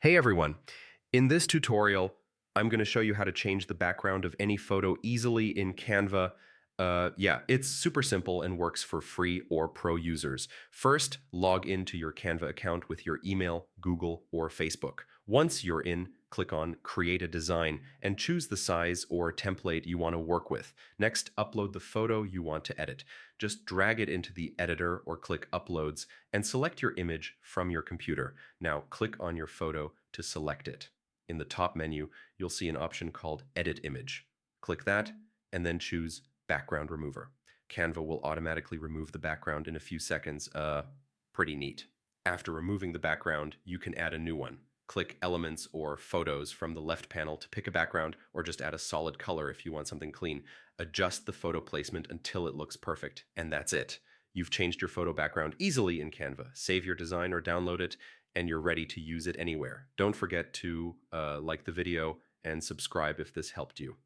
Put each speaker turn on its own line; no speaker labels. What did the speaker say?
Hey everyone! In this tutorial, I'm going to show you how to change the background of any photo easily in Canva. Yeah, it's super simple and works for free or pro users. First, log into your Canva account with your email, Google, or Facebook. Once you're in, click on Create a Design and choose the size or template you want to work with. Next, upload the photo you want to edit. Just drag it into the editor or click Uploads and select your image from your computer. Now click on your photo to select it. In the top menu, you'll see an option called Edit Image. Click that and then choose Background Remover. Canva will automatically remove the background in a few seconds. Pretty neat. After removing the background, you can add a new one. Click Elements or Photos from the left panel to pick a background, or just add a solid color if you want something clean. Adjust the photo placement until it looks perfect, and that's it. You've changed your photo background easily in Canva. Save your design or download it, and you're ready to use it anywhere. Don't forget to like the video and subscribe if this helped you.